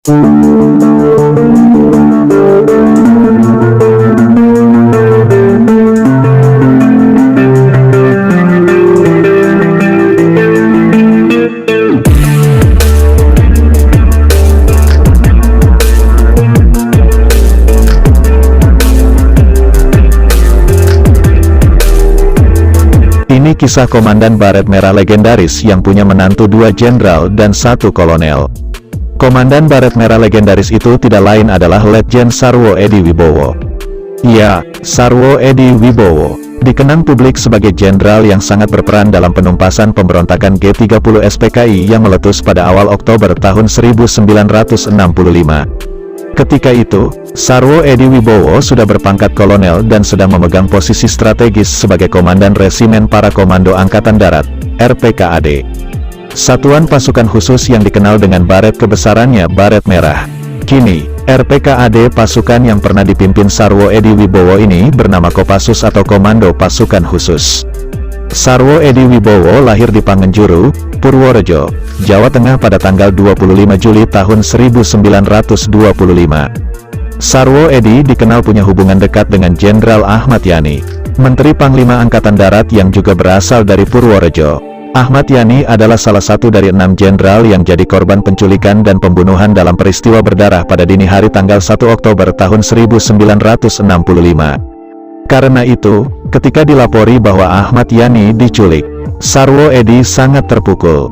Ini kisah Komandan Baret Merah legendaris yang punya menantu 2 jenderal dan 1 kolonel. Komandan Baret Merah legendaris itu tidak lain adalah Letjen Sarwo Edi Wibowo. Ya, Sarwo Edi Wibowo dikenang publik sebagai jenderal yang sangat berperan dalam penumpasan pemberontakan G30 SPKI yang meletus pada awal Oktober tahun 1965. Ketika itu, Sarwo Edi Wibowo sudah berpangkat kolonel dan sedang memegang posisi strategis sebagai Komandan Resimen Para Komando Angkatan Darat, RPKAD. Satuan pasukan khusus yang dikenal dengan baret kebesarannya Baret Merah. Kini, RPKAD pasukan yang pernah dipimpin Sarwo Edi Wibowo ini bernama Kopassus atau Komando Pasukan Khusus. Sarwo Edi Wibowo lahir di Pangenjuru, Purworejo, Jawa Tengah pada tanggal 25 Juli tahun 1925. Sarwo Edi dikenal punya hubungan dekat dengan Jenderal Ahmad Yani, Menteri Panglima Angkatan Darat yang juga berasal dari Purworejo. Ahmad Yani adalah salah satu dari 6 jenderal yang jadi korban penculikan dan pembunuhan dalam peristiwa berdarah pada dini hari tanggal 1 Oktober tahun 1965. Karena itu, ketika dilapori bahwa Ahmad Yani diculik, Sarwo Edi sangat terpukul.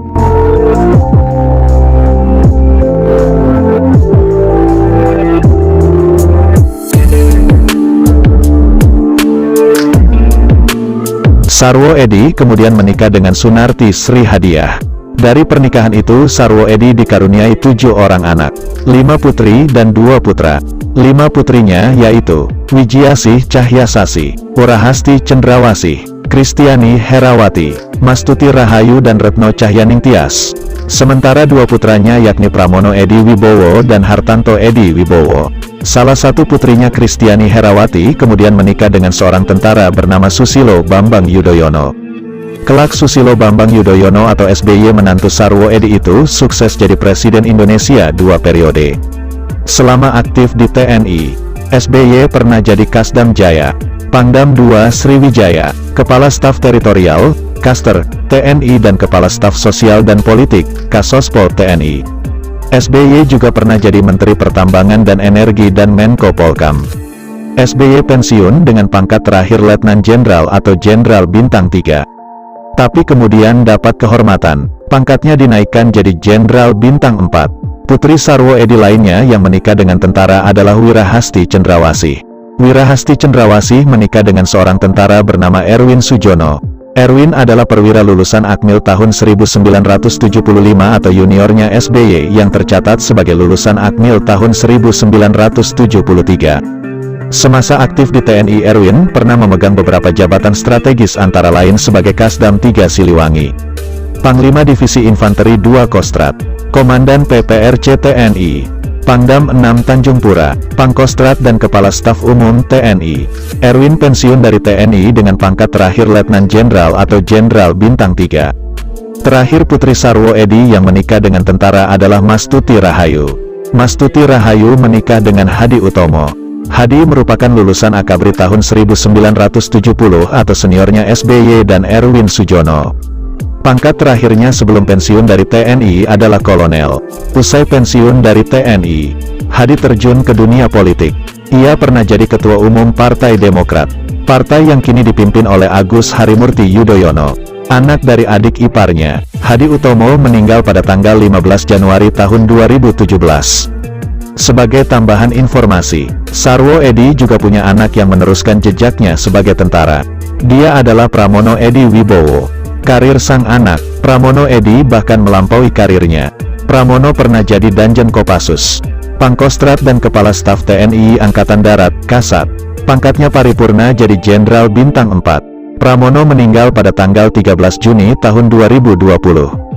Sarwo Edi kemudian menikah dengan Sunarti Sri Hadiah. Dari pernikahan itu Sarwo Edi dikaruniai 7 orang anak, 5 putri dan 2 putra. 5 putrinya yaitu Wijiasih Cahyasasi, Purahasti Cendrawasih, Kristiani Herawati, Mastuti Rahayu dan Retno Cahyaning Tias. Sementara 2 putranya yakni Pramono Edi Wibowo dan Hartanto Edi Wibowo. Salah satu putrinya Kristiani Herawati kemudian menikah dengan seorang tentara bernama Susilo Bambang Yudhoyono. Kelak Susilo Bambang Yudhoyono atau SBY menantu Sarwo Edi itu sukses jadi Presiden Indonesia 2 periode. Selama aktif di TNI, SBY pernah jadi Kasdam Jaya, Pangdam II Sriwijaya, Kepala Staf Teritorial, Kaster, TNI dan Kepala Staf Sosial dan Politik, Kasospol TNI. SBY juga pernah jadi Menteri Pertambangan dan Energi dan Menko Polkam. SBY pensiun dengan pangkat terakhir Letnan Jenderal atau Jenderal Bintang 3. Tapi kemudian dapat kehormatan, pangkatnya dinaikkan jadi Jenderal Bintang 4. Putri Sarwo Edi lainnya yang menikah dengan tentara adalah Wirahasti Cendrawasih. Wirahasti Cendrawasih menikah dengan seorang tentara bernama Erwin Sujono. Erwin adalah perwira lulusan Akmil tahun 1975 atau juniornya SBY yang tercatat sebagai lulusan Akmil tahun 1973. Semasa aktif di TNI Erwin pernah memegang beberapa jabatan strategis antara lain sebagai Kasdam 3 Siliwangi, Panglima Divisi Infanteri 2 Kostrat, Komandan PPRC TNI, Pangdam 6 Tanjung Pura, Pangkostrat dan Kepala Staf Umum TNI. Erwin pensiun dari TNI dengan pangkat terakhir Letnan Jenderal atau Jenderal Bintang 3. Terakhir putri Sarwo Edi yang menikah dengan tentara adalah Mastuti Rahayu. Mastuti Rahayu menikah dengan Hadi Utomo. Hadi merupakan lulusan Akabri tahun 1970 atau seniornya SBY dan Erwin Sujono. Pangkat terakhirnya sebelum pensiun dari TNI adalah kolonel. Usai pensiun dari TNI, Hadi terjun ke dunia politik. Ia pernah jadi Ketua Umum Partai Demokrat, partai yang kini dipimpin oleh Agus Harimurti Yudhoyono. Anak dari adik iparnya, Hadi Utomo meninggal pada tanggal 15 Januari tahun 2017. Sebagai tambahan informasi, Sarwo Edi juga punya anak yang meneruskan jejaknya sebagai tentara. Dia adalah Pramono Edi Wibowo. Karir sang anak, Pramono Edi bahkan melampaui karirnya. Pramono pernah jadi Danjen Kopassus, Pangkostrat dan Kepala Staf TNI Angkatan Darat, Kasat. Pangkatnya paripurna jadi Jenderal Bintang 4. Pramono meninggal pada tanggal 13 Juni tahun 2020.